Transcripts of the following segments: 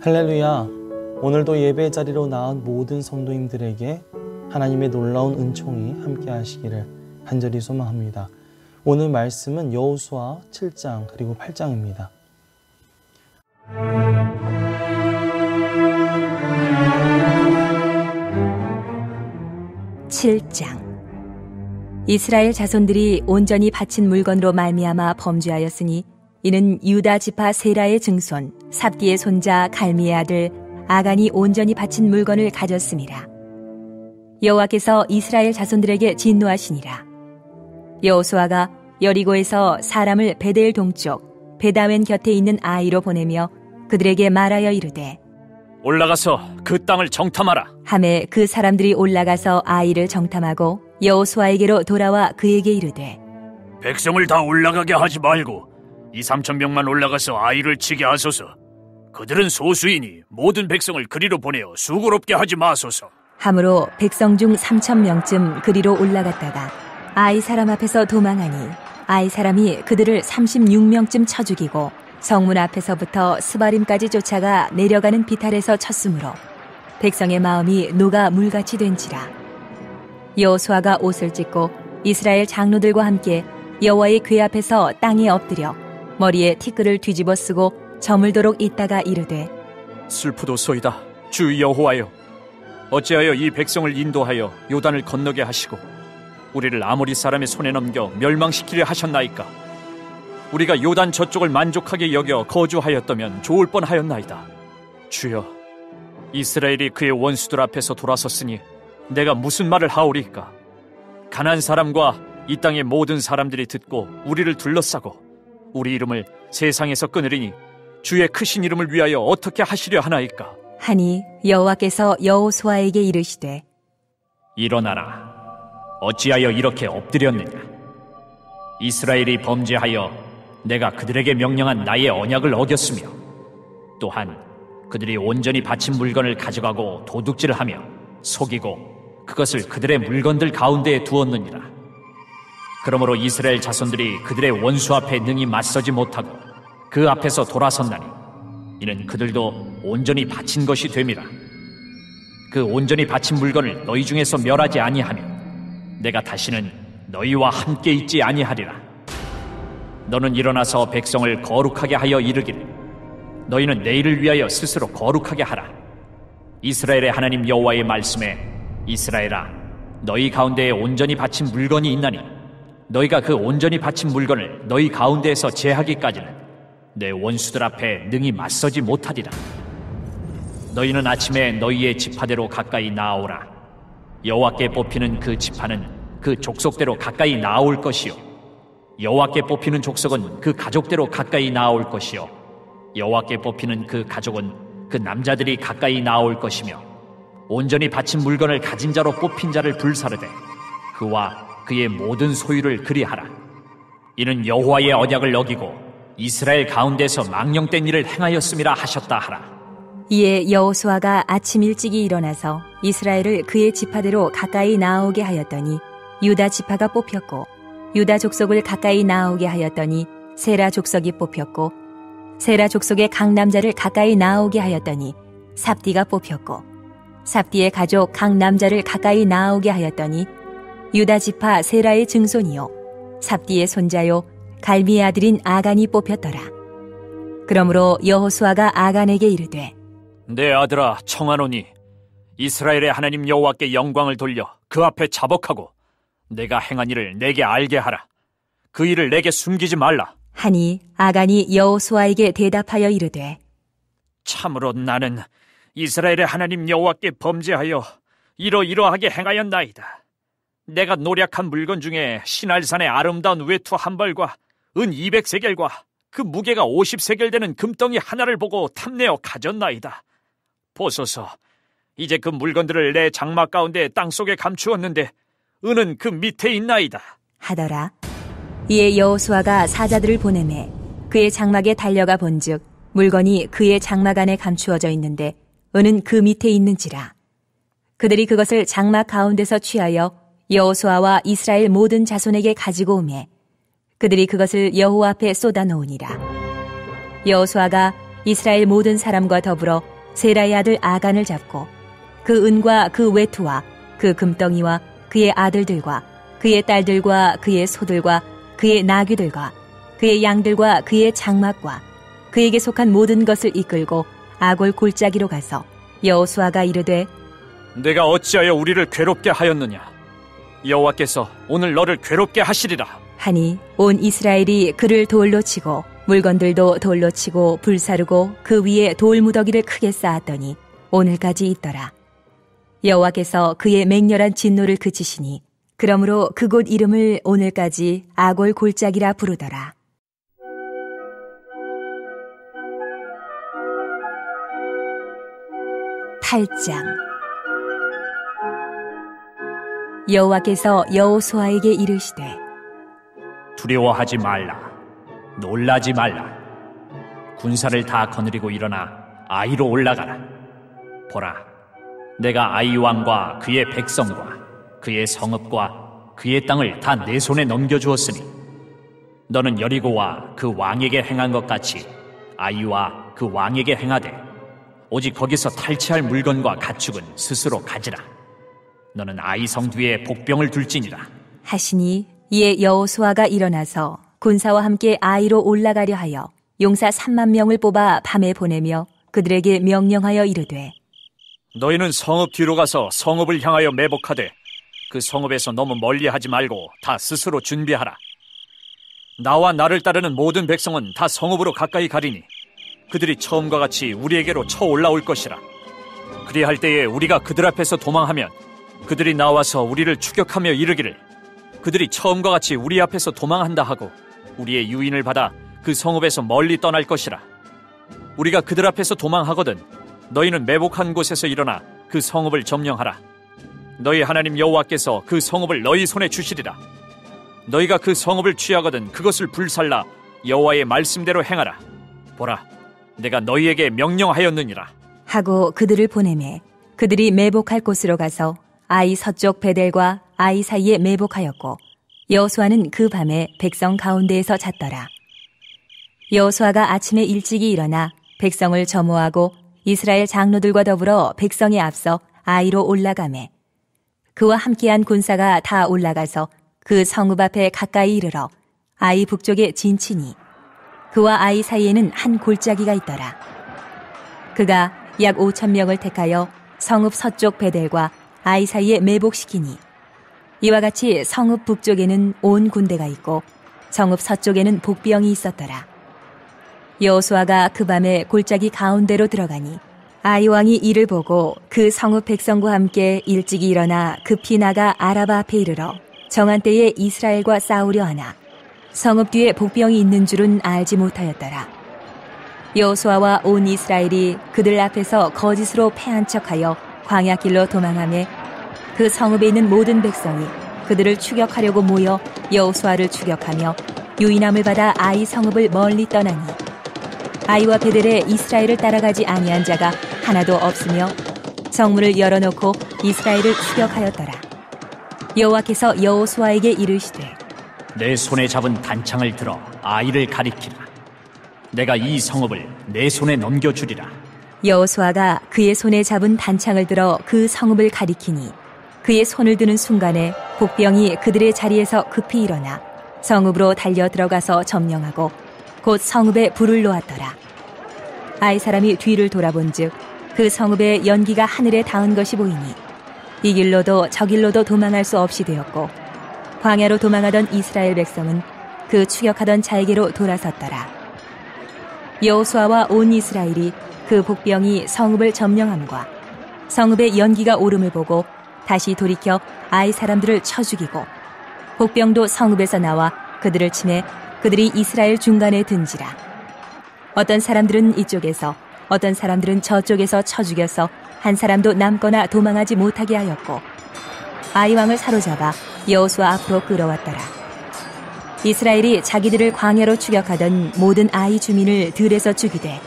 할렐루야! 오늘도 예배 자리로 나온 모든 성도님들에게 하나님의 놀라운 은총이 함께 하시기를 간절히 소망합니다. 오늘 말씀은 여호수아 7장 그리고 8장입니다. 7장. 이스라엘 자손들이 온전히 바친 물건으로 말미암아 범죄하였으니 이는 유다 지파 세라의 증손 삽디의 손자 갈미의 아들 아간이 온전히 바친 물건을 가졌음이라. 여호와께서 이스라엘 자손들에게 진노하시니라. 여호수아가 여리고에서 사람을 베델 동쪽 베다웬 곁에 있는 아이로 보내며 그들에게 말하여 이르되 올라가서 그 땅을 정탐하라. 하매 그 사람들이 올라가서 아이를 정탐하고 여호수아에게로 돌아와 그에게 이르되 백성을 다 올라가게 하지 말고 2-3천 명만 올라가서 아이를 치게 하소서. 그들은 소수이니 모든 백성을 그리로 보내어 수고롭게 하지 마소서. 하므로 백성 중 3,000명쯤 그리로 올라갔다가 아이 사람 앞에서 도망하니 아이 사람이 그들을 36명쯤 쳐 죽이고 성문 앞에서부터 스바림까지 쫓아가 내려가는 비탈에서 쳤으므로 백성의 마음이 녹아 물같이 된지라. 여호수아가 옷을 찢고 이스라엘 장로들과 함께 여호와의 궤 앞에서 땅에 엎드려 머리에 티끌을 뒤집어 쓰고 저물도록 있다가 이르되 슬프도소이다. 주 여호와여, 어찌하여 이 백성을 인도하여 요단을 건너게 하시고 우리를 아모리 사람의 손에 넘겨 멸망시키려 하셨나이까. 우리가 요단 저쪽을 만족하게 여겨 거주하였다면 좋을 뻔하였나이다. 주여, 이스라엘이 그의 원수들 앞에서 돌아섰으니 내가 무슨 말을 하오리까. 가나안 사람과 이 땅의 모든 사람들이 듣고 우리를 둘러싸고 우리 이름을 세상에서 끊으리니 주의 크신 이름을 위하여 어떻게 하시려 하나이까. 하니 여호와께서 여호수아에게 이르시되 일어나라. 어찌하여 이렇게 엎드렸느냐. 이스라엘이 범죄하여 내가 그들에게 명령한 나의 언약을 어겼으며 또한 그들이 온전히 바친 물건을 가져가고 도둑질을 하며 속이고 그것을 그들의 물건들 가운데에 두었느니라. 그러므로 이스라엘 자손들이 그들의 원수 앞에 능히 맞서지 못하고 그 앞에서 돌아섰나니 이는 그들도 온전히 바친 것이 됨이라. 그 온전히 바친 물건을 너희 중에서 멸하지 아니하면 내가 다시는 너희와 함께 있지 아니하리라. 너는 일어나서 백성을 거룩하게 하여 이르기를 너희는 내일을 위하여 스스로 거룩하게 하라. 이스라엘의 하나님 여호와의 말씀에 이스라엘아, 너희 가운데에 온전히 바친 물건이 있나니 너희가 그 온전히 바친 물건을 너희 가운데에서 제하기까지는 내 원수들 앞에 능히 맞서지 못하리라. 너희는 아침에 너희의 지파대로 가까이 나아오라. 여호와께 뽑히는 그 지파는 그 족속대로 가까이 나아올 것이요 여호와께 뽑히는 족속은 그 가족대로 가까이 나아올 것이요 여호와께 뽑히는 그 가족은 그 남자들이 가까이 나아올 것이며 온전히 바친 물건을 가진 자로 뽑힌 자를 불사르되 그와 그의 모든 소유를 그리하라. 이는 여호와의 언약을 어기고 이스라엘 가운데서 망령된 일을 행하였음이라 하셨다 하라. 이에 여호수아가 아침 일찍이 일어나서 이스라엘을 그의 지파대로 가까이 나아오게 하였더니 유다 지파가 뽑혔고 유다 족속을 가까이 나아오게 하였더니 세라 족속이 뽑혔고 세라 족속의 각 남자를 가까이 나아오게 하였더니 삽디가 뽑혔고 삽디의 가족 각 남자를 가까이 나아오게 하였더니 유다 지파 세라의 증손이요 삽디의 손자요 갈미의 아들인 아간이 뽑혔더라. 그러므로 여호수아가 아간에게 이르되 내 아들아, 청하노니 이스라엘의 하나님 여호와께 영광을 돌려 그 앞에 자복하고 내가 행한 일을 내게 알게 하라. 그 일을 내게 숨기지 말라. 하니 아간이 여호수아에게 대답하여 이르되 참으로 나는 이스라엘의 하나님 여호와께 범죄하여 이러이러하게 행하였나이다. 내가 노략한 물건 중에 시날산의 아름다운 외투 한 벌과 은 200세겔과 그 무게가 50세겔 되는 금덩이 하나를 보고 탐내어 가졌나이다. 보소서, 이제 그 물건들을 내 장막 가운데 땅속에 감추었는데 은은 그 밑에 있나이다 하더라. 이에 여호수아가 사자들을 보내매 그의 장막에 달려가 본즉 물건이 그의 장막 안에 감추어져 있는데 은은 그 밑에 있는지라. 그들이 그것을 장막 가운데서 취하여 여호수아와 이스라엘 모든 자손에게 가지고 오매 그들이 그것을 여호와 앞에 쏟아 놓으니라. 여호수아가 이스라엘 모든 사람과 더불어 세라의 아들 아간을 잡고 그 은과 그 외투와 그 금덩이와 그의 아들들과 그의 딸들과 그의 소들과 그의 나귀들과 그의 양들과 그의 장막과 그에게 속한 모든 것을 이끌고 아골 골짜기로 가서 여호수아가 이르되 내가 어찌하여 우리를 괴롭게 하였느냐? 여호와께서 오늘 너를 괴롭게 하시리라. 하니 온 이스라엘이 그를 돌로 치고 물건들도 돌로 치고 불사르고 그 위에 돌무더기를 크게 쌓았더니 오늘까지 있더라. 여호와께서 그의 맹렬한 진노를 그치시니 그러므로 그곳 이름을 오늘까지 아골 골짜기라 부르더라. (8장) 여호와께서 여호수아에게 이르시되 두려워하지 말라. 놀라지 말라. 군사를 다 거느리고 일어나 아이로 올라가라. 보라, 내가 아이 왕과 그의 백성과 그의 성읍과 그의 땅을 다 내 손에 넘겨주었으니 너는 여리고와 그 왕에게 행한 것 같이 아이와 그 왕에게 행하되 오직 거기서 탈취할 물건과 가축은 스스로 가지라. 너는 아이 성 뒤에 복병을 둘지니라. 하시니 이에 여호수아가 일어나서 군사와 함께 아이로 올라가려 하여 용사 3만 명을 뽑아 밤에 보내며 그들에게 명령하여 이르되 너희는 성읍 뒤로 가서 성읍을 향하여 매복하되 그 성읍에서 너무 멀리하지 말고 다 스스로 준비하라. 나와 나를 따르는 모든 백성은 다 성읍으로 가까이 가리니 그들이 처음과 같이 우리에게로 쳐 올라올 것이라. 그리할 때에 우리가 그들 앞에서 도망하면 그들이 나와서 우리를 추격하며 이르기를 그들이 처음과 같이 우리 앞에서 도망한다 하고 우리의 유인을 받아 그 성읍에서 멀리 떠날 것이라. 우리가 그들 앞에서 도망하거든 너희는 매복한 곳에서 일어나 그 성읍을 점령하라. 너희 하나님 여호와께서 그 성읍을 너희 손에 주시리라. 너희가 그 성읍을 취하거든 그것을 불살라 여호와의 말씀대로 행하라. 보라, 내가 너희에게 명령하였느니라. 하고 그들을 보내매 그들이 매복할 곳으로 가서 아이 서쪽 베델과 아이 사이에 매복하였고 여호수아는 그 밤에 백성 가운데에서 잤더라. 여호수아가 아침에 일찍이 일어나 백성을 점호하고 이스라엘 장로들과 더불어 백성에 앞서 아이로 올라가매 그와 함께한 군사가 다 올라가서 그 성읍 앞에 가까이 이르러 아이 북쪽에 진치니 그와 아이 사이에는 한 골짜기가 있더라. 그가 약 5,000명을 택하여 성읍 서쪽 베델과 아이 사이에 매복시키니 이와 같이 성읍 북쪽에는 온 군대가 있고 성읍 서쪽에는 복병이 있었더라. 여호수아가 그 밤에 골짜기 가운데로 들어가니 아이 왕이 이를 보고 그 성읍 백성과 함께 일찍이 일어나 급히 나가 아라바 앞에 이르러 정한 때에 이스라엘과 싸우려 하나 성읍 뒤에 복병이 있는 줄은 알지 못하였더라. 여호수아와 온 이스라엘이 그들 앞에서 거짓으로 패한 척하여 광야길로 도망하며 그 성읍에 있는 모든 백성이 그들을 추격하려고 모여 여호수아를 추격하며 유인함을 받아 아이 성읍을 멀리 떠나니 아이와 베델에 이스라엘을 따라가지 아니한 자가 하나도 없으며 성문을 열어놓고 이스라엘을 추격하였더라. 여호와께서 여호수아에게 이르시되 내 손에 잡은 단창을 들어 아이를 가리키라. 내가 이 성읍을 내 손에 넘겨주리라. 여호수아가 그의 손에 잡은 단창을 들어 그 성읍을 가리키니 그의 손을 드는 순간에 복병이 그들의 자리에서 급히 일어나 성읍으로 달려 들어가서 점령하고 곧 성읍에 불을 놓았더라. 아이 사람이 뒤를 돌아본즉 그 성읍에 연기가 하늘에 닿은 것이 보이니 이 길로도 저 길로도 도망할 수 없이 되었고 광야로 도망하던 이스라엘 백성은 그 추격하던 자에게로 돌아섰더라. 여호수아와 온 이스라엘이 그 복병이 성읍을 점령함과 성읍에 연기가 오름을 보고 다시 돌이켜 아이 사람들을 쳐 죽이고 복병도 성읍에서 나와 그들을 치매 그들이 이스라엘 중간에 든지라. 어떤 사람들은 이쪽에서 어떤 사람들은 저쪽에서 쳐 죽여서 한 사람도 남거나 도망하지 못하게 하였고 아이 왕을 사로잡아 여호수아 앞으로 끌어왔더라. 이스라엘이 자기들을 광야로 추격하던 모든 아이 주민을 들에서 죽이되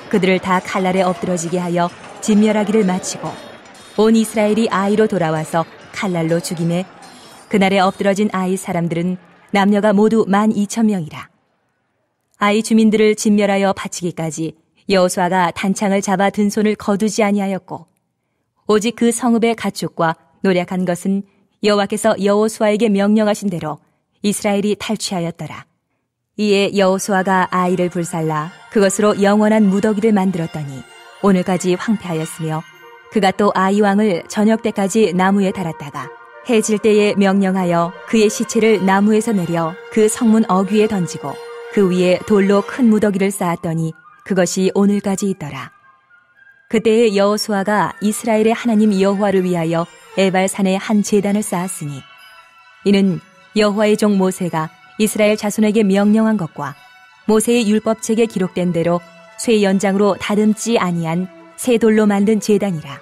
그들을 다 칼날에 엎드러지게 하여 진멸하기를 마치고 온 이스라엘이 아이로 돌아와서 칼날로 죽임에 그날에 엎드러진 아이 사람들은 남녀가 모두 12,000명이라. 아이 주민들을 진멸하여 바치기까지 여호수아가 단창을 잡아 든 손을 거두지 아니하였고 오직 그 성읍의 가축과 노략한 것은 여호와께서 여호수아에게 명령하신 대로 이스라엘이 탈취하였더라. 이에 여호수아가 아이를 불살라 그것으로 영원한 무더기를 만들었더니 오늘까지 황폐하였으며 그가 또 아이 왕을 저녁 때까지 나무에 달았다가 해질 때에 명령하여 그의 시체를 나무에서 내려 그 성문 어귀에 던지고 그 위에 돌로 큰 무더기를 쌓았더니 그것이 오늘까지 있더라. 그때에 여호수아가 이스라엘의 하나님 여호와를 위하여 에발산에 한 제단을 쌓았으니 이는 여호와의 종 모세가 이스라엘 자손에게 명령한 것과 모세의 율법책에 기록된 대로 쇠 연장으로 다듬지 아니한 새 돌로 만든 제단이라.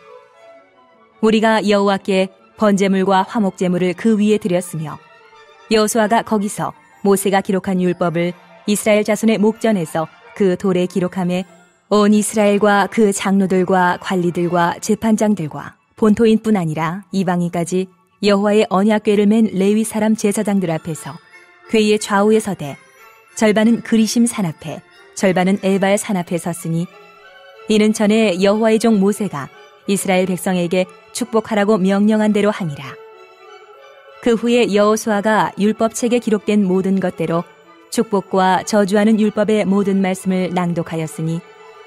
우리가 여호와께 번제물과 화목제물을 그 위에 드렸으며 여호수아가 거기서 모세가 기록한 율법을 이스라엘 자손의 목전에서 그 돌에 기록하며 온 이스라엘과 그 장로들과 관리들과 재판장들과 본토인뿐 아니라 이방인까지 여호와의 언약궤를 맨 레위 사람 제사장들 앞에서 궤의 좌우에 서되 절반은 그리심 산 앞에 절반은 에발 산 앞에 섰으니 이는 전에 여호와의 종 모세가 이스라엘 백성에게 축복하라고 명령한 대로 하니라. 그 후에 여호수아가 율법책에 기록된 모든 것대로 축복과 저주하는 율법의 모든 말씀을 낭독하였으니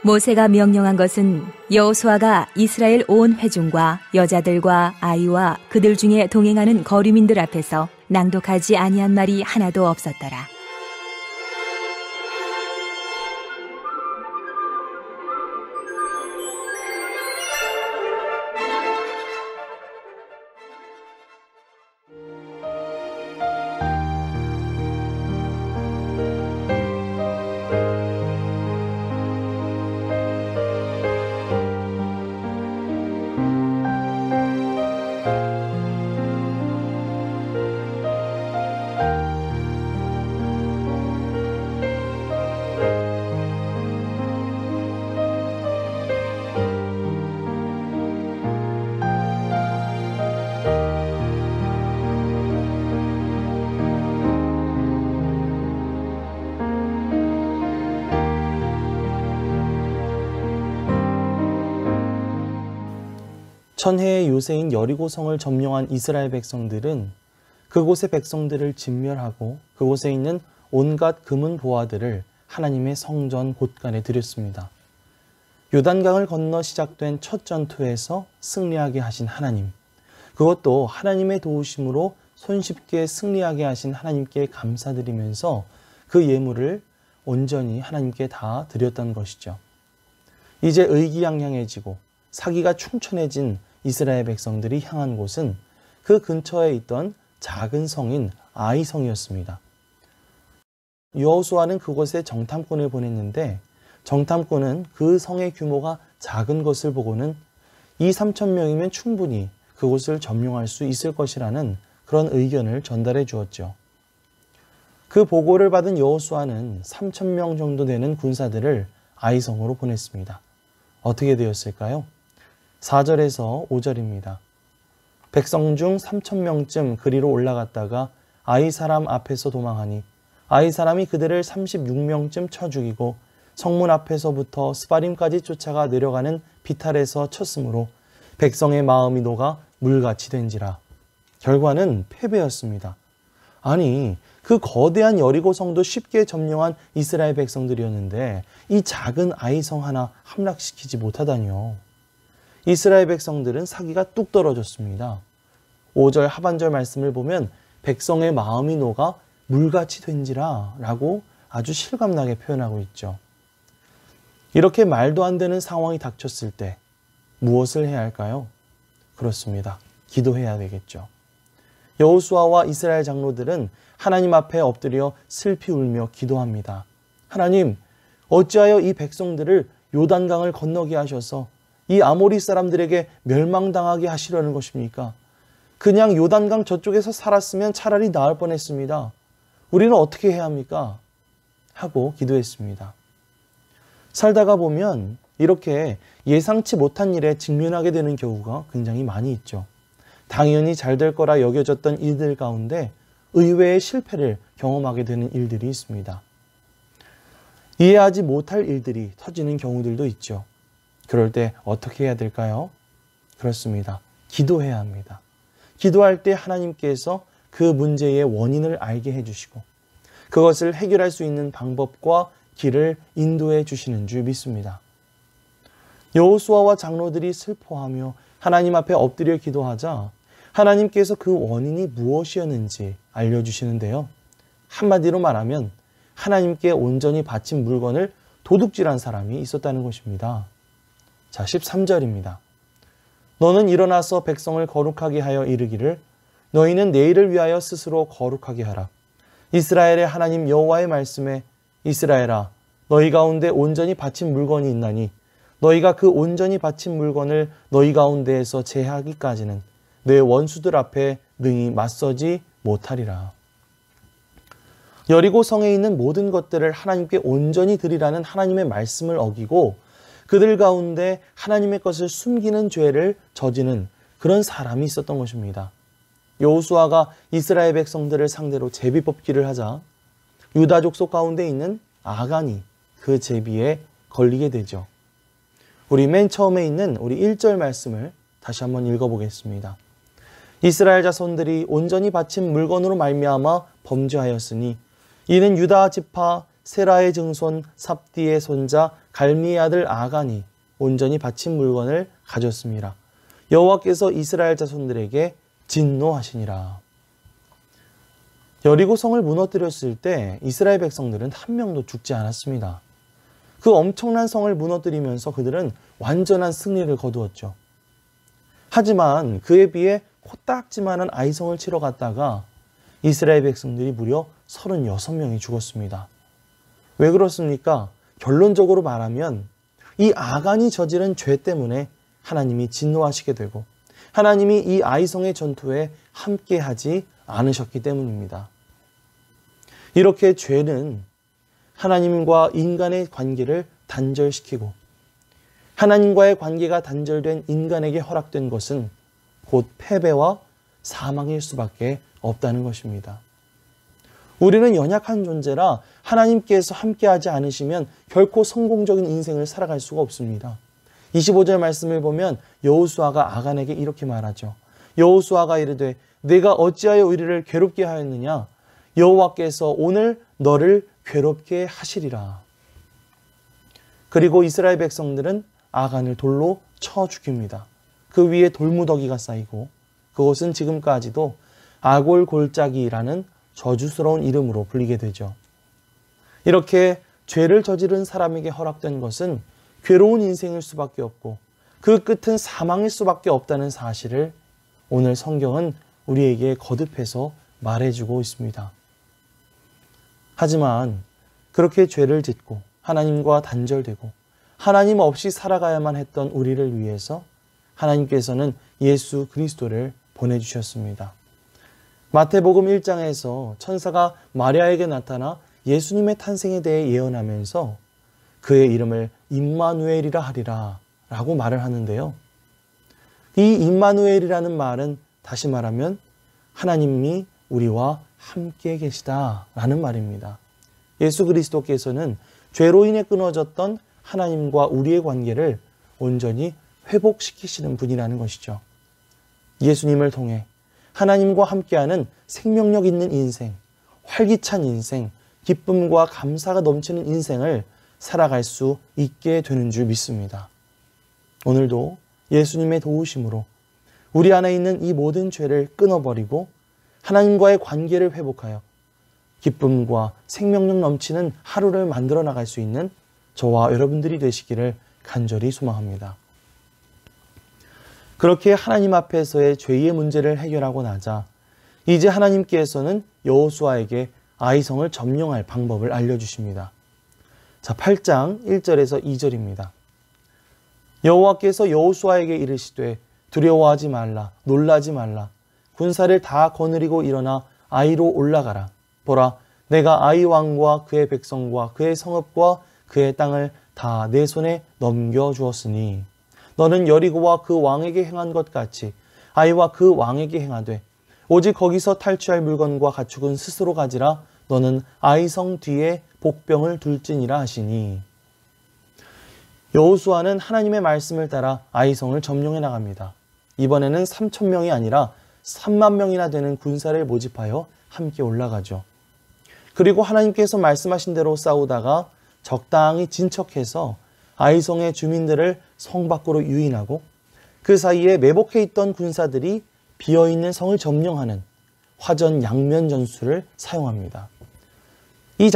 모세가 명령한 것은 여호수아가 이스라엘 온 회중과 여자들과 아이와 그들 중에 동행하는 거류민들 앞에서 낭독하지 아니한 말이 하나도 없었더라. 천혜의 요새인 여리고성을 점령한 이스라엘 백성들은 그곳의 백성들을 진멸하고 그곳에 있는 온갖 금은 보화들을 하나님의 성전 곳간에 드렸습니다. 요단강을 건너 시작된 첫 전투에서 승리하게 하신 하나님, 그것도 하나님의 도우심으로 손쉽게 승리하게 하신 하나님께 감사드리면서 그 예물을 온전히 하나님께 다 드렸던 것이죠. 이제 의기양양해지고 사기가 충천해진 이스라엘 백성들이 향한 곳은 그 근처에 있던 작은 성인 아이성이었습니다. 여호수아는 그곳에 정탐꾼을 보냈는데 정탐꾼은 그 성의 규모가 작은 것을 보고는 2,3천 명이면 충분히 그곳을 점령할 수 있을 것이라는 그런 의견을 전달해 주었죠. 그 보고를 받은 여호수아는 3,000명 정도 되는 군사들을 아이성으로 보냈습니다. 어떻게 되었을까요? 4절에서 5절입니다. 백성 중 3,000명쯤 그리로 올라갔다가 아이 사람 앞에서 도망하니 아이 사람이 그들을 36명쯤 쳐 죽이고 성문 앞에서부터 스바림까지 쫓아가 내려가는 비탈에서 쳤으므로 백성의 마음이 녹아 물같이 된지라. 결과는 패배였습니다. 아니, 그 거대한 여리고성도 쉽게 점령한 이스라엘 백성들이었는데 이 작은 아이성 하나 함락시키지 못하다니요. 이스라엘 백성들은 사기가 뚝 떨어졌습니다. 5절 하반절 말씀을 보면 백성의 마음이 녹아 물같이 된지라 라고 아주 실감나게 표현하고 있죠. 이렇게 말도 안 되는 상황이 닥쳤을 때 무엇을 해야 할까요? 그렇습니다. 기도해야 되겠죠. 여호수아와 이스라엘 장로들은 하나님 앞에 엎드려 슬피 울며 기도합니다. 하나님, 어찌하여 이 백성들을 요단강을 건너게 하셔서 이 아모리 사람들에게 멸망당하게 하시려는 것입니까? 그냥 요단강 저쪽에서 살았으면 차라리 나을 뻔했습니다. 우리는 어떻게 해야 합니까? 하고 기도했습니다. 살다가 보면 이렇게 예상치 못한 일에 직면하게 되는 경우가 굉장히 많이 있죠. 당연히 잘 될 거라 여겨졌던 일들 가운데 의외의 실패를 경험하게 되는 일들이 있습니다. 이해하지 못할 일들이 터지는 경우들도 있죠. 그럴 때 어떻게 해야 될까요? 그렇습니다. 기도해야 합니다. 기도할 때 하나님께서 그 문제의 원인을 알게 해주시고 그것을 해결할 수 있는 방법과 길을 인도해 주시는 줄 믿습니다. 여호수아와 장로들이 슬퍼하며 하나님 앞에 엎드려 기도하자 하나님께서 그 원인이 무엇이었는지 알려주시는데요. 한마디로 말하면 하나님께 온전히 바친 물건을 도둑질한 사람이 있었다는 것입니다. 자, 13절입니다. 너는 일어나서 백성을 거룩하게 하여 이르기를 너희는 내일을 위하여 스스로 거룩하게 하라. 이스라엘의 하나님 여호와의 말씀에 이스라엘아 너희 가운데 온전히 바친 물건이 있나니 너희가 그 온전히 바친 물건을 너희 가운데에서 제하기까지는 내 원수들 앞에 능히 맞서지 못하리라. 여리고 성에 있는 모든 것들을 하나님께 온전히 드리라는 하나님의 말씀을 어기고 그들 가운데 하나님의 것을 숨기는 죄를 저지른 그런 사람이 있었던 것입니다. 여호수아가 이스라엘 백성들을 상대로 제비 뽑기를 하자 유다 족속 가운데 있는 아간이 그 제비에 걸리게 되죠. 우리 맨 처음에 있는 우리 1절 말씀을 다시 한번 읽어보겠습니다. 이스라엘 자손들이 온전히 바친 물건으로 말미암아 범죄하였으니 이는 유다 지파 세라의 증손 삽디의 손자 갈미의 아들 아간이 온전히 바친 물건을 가졌습니다. 여호와께서 이스라엘 자손들에게 진노하시니라. 여리고 성을 무너뜨렸을 때 이스라엘 백성들은 한 명도 죽지 않았습니다. 그 엄청난 성을 무너뜨리면서 그들은 완전한 승리를 거두었죠. 하지만 그에 비해 코딱지만한 아이성을 치러 갔다가 이스라엘 백성들이 무려 36명이 죽었습니다. 왜 그렇습니까? 결론적으로 말하면 이 아간이 저지른 죄 때문에 하나님이 진노하시게 되고 하나님이 이 아이성의 전투에 함께하지 않으셨기 때문입니다. 이렇게 죄는 하나님과 인간의 관계를 단절시키고 하나님과의 관계가 단절된 인간에게 허락된 것은 곧 패배와 사망일 수밖에 없다는 것입니다. 우리는 연약한 존재라 하나님께서 함께하지 않으시면 결코 성공적인 인생을 살아갈 수가 없습니다. 25절 말씀을 보면 여호수아가 아간에게 이렇게 말하죠. 여호수아가 이르되 내가 어찌하여 우리를 괴롭게 하였느냐? 여호와께서 오늘 너를 괴롭게 하시리라. 그리고 이스라엘 백성들은 아간을 돌로 쳐 죽입니다. 그 위에 돌무더기가 쌓이고 그것은 지금까지도 아골골짜기라는 저주스러운 이름으로 불리게 되죠. 이렇게 죄를 저지른 사람에게 허락된 것은 괴로운 인생일 수밖에 없고 그 끝은 사망일 수밖에 없다는 사실을 오늘 성경은 우리에게 거듭해서 말해주고 있습니다. 하지만 그렇게 죄를 짓고 하나님과 단절되고 하나님 없이 살아가야만 했던 우리를 위해서 하나님께서는 예수 그리스도를 보내주셨습니다. 마태복음 1장에서 천사가 마리아에게 나타나 예수님의 탄생에 대해 예언하면서 그의 이름을 임마누엘이라 하리라 라고 말을 하는데요. 이 임마누엘이라는 말은 다시 말하면 하나님이 우리와 함께 계시다 라는 말입니다. 예수 그리스도께서는 죄로 인해 끊어졌던 하나님과 우리의 관계를 온전히 회복시키시는 분이라는 것이죠. 예수님을 통해 하나님과 함께하는 생명력 있는 인생, 활기찬 인생, 기쁨과 감사가 넘치는 인생을 살아갈 수 있게 되는 줄 믿습니다. 오늘도 예수님의 도우심으로 우리 안에 있는 이 모든 죄를 끊어버리고 하나님과의 관계를 회복하여 기쁨과 생명력 넘치는 하루를 만들어 나갈 수 있는 저와 여러분들이 되시기를 간절히 소망합니다. 그렇게 하나님 앞에서의 죄의 문제를 해결하고 나자 이제 하나님께서는 여호수아에게 아이성을 점령할 방법을 알려주십니다. 자, 8장 1절에서 2절입니다. 여호와께서 여호수아에게 이르시되 두려워하지 말라, 놀라지 말라. 군사를 다 거느리고 일어나 아이로 올라가라. 보라, 내가 아이 왕과 그의 백성과 그의 성읍과 그의 땅을 다 내 손에 넘겨주었으니 너는 여리고와 그 왕에게 행한 것 같이 아이와 그 왕에게 행하되 오직 거기서 탈취할 물건과 가축은 스스로 가지라. 너는 아이성 뒤에 복병을 둘지니라 하시니. 여호수아는 하나님의 말씀을 따라 아이성을 점령해 나갑니다. 이번에는 3,000명이 아니라 3만 명이나 되는 군사를 모집하여 함께 올라가죠. 그리고 하나님께서 말씀하신 대로 싸우다가 적당히 진척해서 아이성의 주민들을 성 밖으로 유인하고 그 사이에 매복해 있던 군사들이 비어있는 성을 점령하는 화전 양면 전술을 사용합니다. 이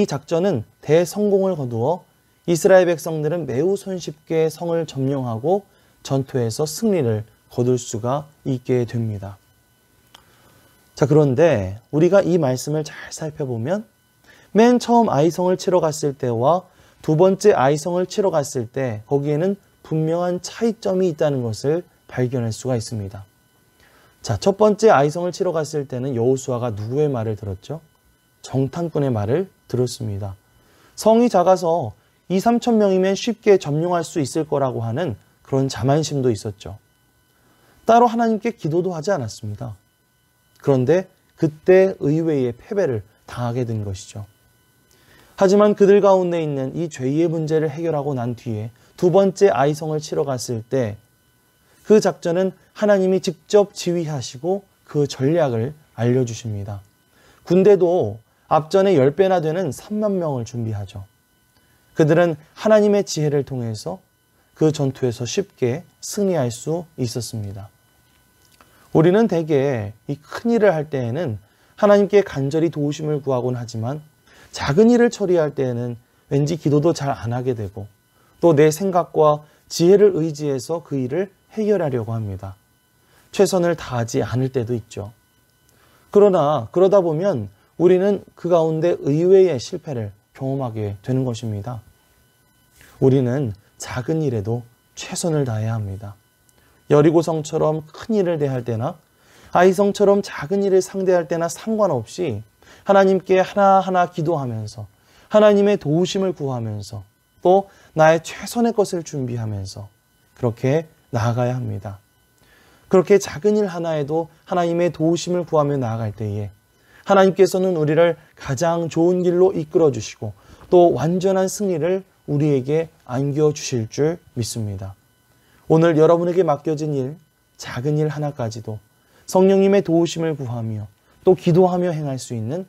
작전은 대성공을 거두어 이스라엘 백성들은 매우 손쉽게 성을 점령하고 전투에서 승리를 거둘 수가 있게 됩니다. 자, 그런데 우리가 이 말씀을 잘 살펴보면 맨 처음 아이성을 치러 갔을 때와 두 번째 아이성을 치러 갔을 때 거기에는 분명한 차이점이 있다는 것을 발견할 수가 있습니다. 자, 첫 번째 아이성을 치러 갔을 때는 여호수아가 누구의 말을 들었죠? 정탐꾼의 말을 들었습니다. 성이 작아서 2,000~3,000 명이면 쉽게 점령할 수 있을 거라고 하는 그런 자만심도 있었죠. 따로 하나님께 기도도 하지 않았습니다. 그런데 그때 의외의 패배를 당하게 된 것이죠. 하지만 그들 가운데 있는 이 죄의 문제를 해결하고 난 뒤에 두 번째 아이성을 치러 갔을 때 그 작전은 하나님이 직접 지휘하시고 그 전략을 알려주십니다. 군대도 앞전에 10배나 되는 3만 명을 준비하죠. 그들은 하나님의 지혜를 통해서 그 전투에서 쉽게 승리할 수 있었습니다. 우리는 대개 이 큰 일을 할 때에는 하나님께 간절히 도우심을 구하곤 하지만 작은 일을 처리할 때에는 왠지 기도도 잘 안 하게 되고 또 내 생각과 지혜를 의지해서 그 일을 해결하려고 합니다. 최선을 다하지 않을 때도 있죠. 그러나 그러다 보면 우리는 그 가운데 의외의 실패를 경험하게 되는 것입니다. 우리는 작은 일에도 최선을 다해야 합니다. 여리고성처럼 큰 일을 대할 때나 아이성처럼 작은 일을 상대할 때나 상관없이 하나님께 하나하나 기도하면서 하나님의 도우심을 구하면서 또 나의 최선의 것을 준비하면서 그렇게 나아가야 합니다. 그렇게 작은 일 하나에도 하나님의 도우심을 구하며 나아갈 때에 하나님께서는 우리를 가장 좋은 길로 이끌어 주시고 또 완전한 승리를 우리에게 안겨주실 줄 믿습니다. 오늘 여러분에게 맡겨진 일, 작은 일 하나까지도 성령님의 도우심을 구하며 또 기도하며 행할 수 있는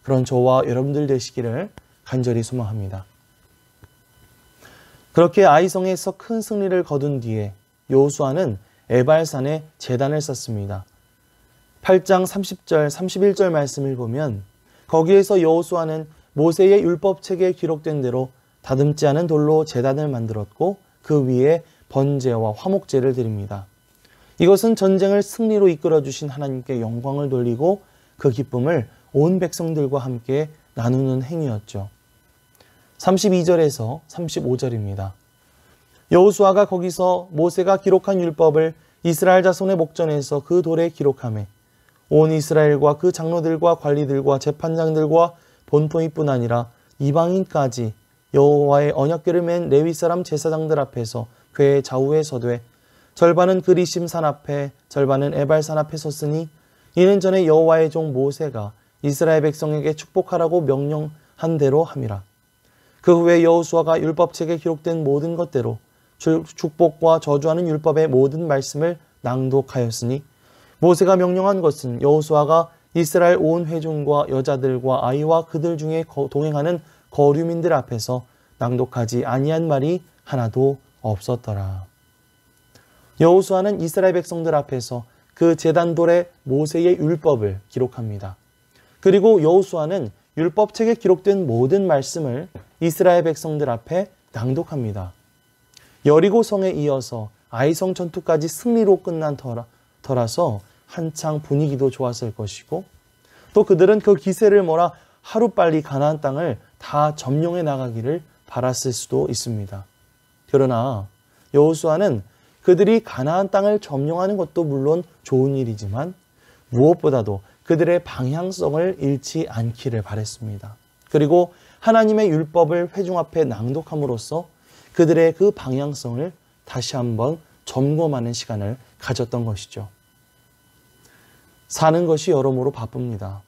그런 저와 여러분들 되시기를 간절히 소망합니다. 그렇게 아이성에서 큰 승리를 거둔 뒤에 여호수아는 에발산에 제단을 쌓습니다. 8장 30절, 31절 말씀을 보면 거기에서 여호수아는 모세의 율법책에 기록된 대로 다듬지 않은 돌로 제단을 만들었고 그 위에 번제와 화목제를 드립니다. 이것은 전쟁을 승리로 이끌어주신 하나님께 영광을 돌리고 그 기쁨을 온 백성들과 함께 나누는 행위였죠. 32절에서 35절입니다. 여호수아가 거기서 모세가 기록한 율법을 이스라엘 자손의 목전에서 그 돌에 기록하매 온 이스라엘과 그 장로들과 관리들과 재판장들과 본토이뿐 아니라 이방인까지 여호와의 언약궤를 맨 레위 사람 제사장들 앞에서 궤 좌우에 서되 절반은 그리심산 앞에 절반은 에발산 앞에 섰으니 이는 전에 여호와의 종 모세가 이스라엘 백성에게 축복하라고 명령한 대로 함이라. 그 후에 여호수아가 율법책에 기록된 모든 것대로 축복과 저주하는 율법의 모든 말씀을 낭독하였으니 모세가 명령한 것은 여호수아가 이스라엘 온 회중과 여자들과 아이와 그들 중에 동행하는 거류민들 앞에서 낭독하지 아니한 말이 하나도 없었더라. 여호수아는 이스라엘 백성들 앞에서 그 제단돌에 모세의 율법을 기록합니다. 그리고 여호수아는 율법책에 기록된 모든 말씀을 이스라엘 백성들 앞에 낭독합니다. 여리고성에 이어서 아이성 전투까지 승리로 끝난 터라서 한창 분위기도 좋았을 것이고 또 그들은 그 기세를 몰아 하루빨리 가나안 땅을 다 점령해 나가기를 바랐을 수도 있습니다. 그러나 여호수아는 그들이 가나안 땅을 점령하는 것도 물론 좋은 일이지만 무엇보다도 그들의 방향성을 잃지 않기를 바랬습니다. 그리고 하나님의 율법을 회중 앞에 낭독함으로써 그들의 그 방향성을 다시 한번 점검하는 시간을 가졌던 것이죠. 사는 것이 여러모로 바쁩니다.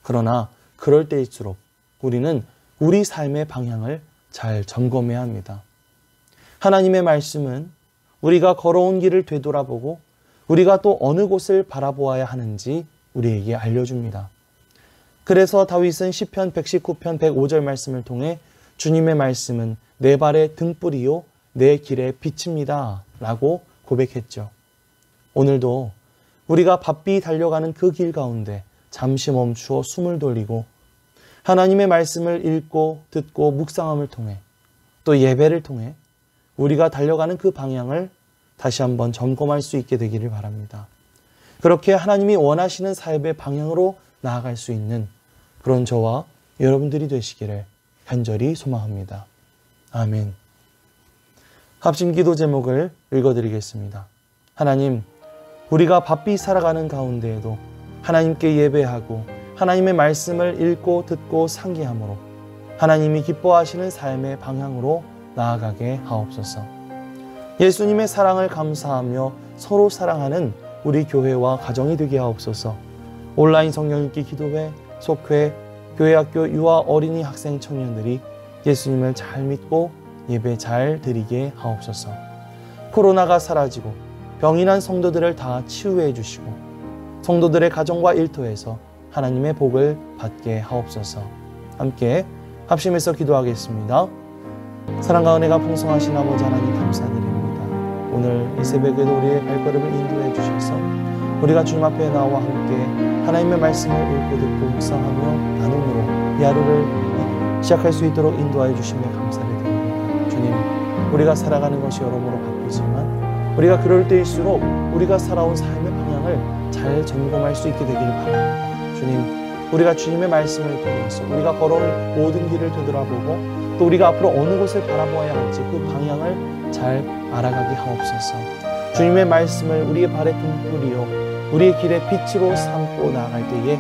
그러나 그럴 때일수록 우리는 우리 삶의 방향을 잘 점검해야 합니다. 하나님의 말씀은 우리가 걸어온 길을 되돌아보고 우리가 또 어느 곳을 바라보아야 하는지 우리에게 알려줍니다. 그래서 다윗은 시편 119편 105절 말씀을 통해 주님의 말씀은 내 발의 등불이요 내 길의 빛입니다 라고 고백했죠. 오늘도 우리가 바삐 달려가는 그 길 가운데 잠시 멈추어 숨을 돌리고 하나님의 말씀을 읽고 듣고 묵상함을 통해 또 예배를 통해 우리가 달려가는 그 방향을 다시 한번 점검할 수 있게 되기를 바랍니다. 그렇게 하나님이 원하시는 삶의 방향으로 나아갈 수 있는 그런 저와 여러분들이 되시기를 간절히 소망합니다. 아멘. 합심 기도 제목을 읽어드리겠습니다. 하나님, 우리가 바삐 살아가는 가운데에도 하나님께 예배하고 하나님의 말씀을 읽고 듣고 상기함으로 하나님이 기뻐하시는 삶의 방향으로 나아가게 하옵소서. 예수님의 사랑을 감사하며 서로 사랑하는 우리 교회와 가정이 되게 하옵소서. 온라인 성경 읽기 기도회, 속회, 교회학교 유아 어린이 학생 청년들이 예수님을 잘 믿고 예배 잘 드리게 하옵소서. 코로나가 사라지고 병이 난 성도들을 다 치유해 주시고 성도들의 가정과 일터에서 하나님의 복을 받게 하옵소서. 함께 합심해서 기도하겠습니다. 사랑과 은혜가 풍성하신 아버지 하나님 감사드립니다. 오늘 이 새벽에도 우리의 발걸음을 인도해 주셔서 우리가 주님 앞에 나와 함께 하나님의 말씀을 읽고 듣고 묵상하며 나눔으로 이 하루를 시작할 수 있도록 인도하여 주심에 감사를 드립니다. 주님, 우리가 살아가는 것이 여러모로 바쁘지만 우리가 그럴 때일수록 우리가 살아온 삶의 방향을 잘 점검할 수 있게 되기를 바랍니다. 주님, 우리가 주님의 말씀을 통해서 우리가 걸어온 모든 길을 되돌아보고 또 우리가 앞으로 어느 곳을 바라보아야 할지 그 방향을 잘 알아가게 하옵소서. 주님의 말씀을 우리의 발의 등불이요 우리의 길의 빛으로 삼고 나아갈 때에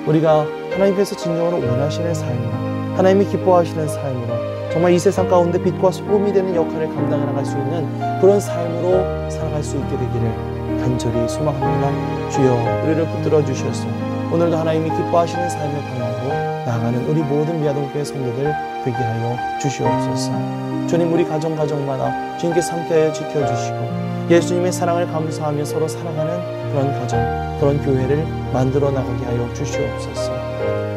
우리가 하나님께서 진정으로 원하시는 삶으로 하나님이 기뻐하시는 삶으로 정말 이 세상 가운데 빛과 소금이 되는 역할을 감당해 나갈 수 있는 그런 삶으로 살아갈 수 있게 되기를 간절히 소망합니다. 주여, 우리를 붙들어 주셔서 오늘도 하나님이 기뻐하시는 삶의 방향으로 나아가는 우리 모든 미아동교회 성도들 되게 하여 주시옵소서. 주님, 우리 가정마다 주님께서 함께하여 지켜주시고 예수님의 사랑을 감사하며 서로 사랑하는 그런 가정, 그런 교회를 만들어 나가게 하여 주시옵소서.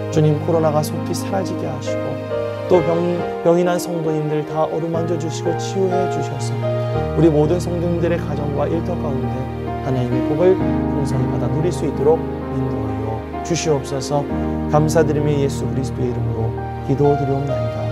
주님, 코로나가 속히 사라지게 하시고 또 병이 난 성도님들 다 어루만져 주시고 치유해 주셔서 우리 모든 성도님들의 가정과 일터 가운데 하나님의 복을 풍성히 받아 누릴 수 있도록 인도하여 주시옵소서. 감사드리며 예수 그리스도의 이름으로 기도드리옵나이다.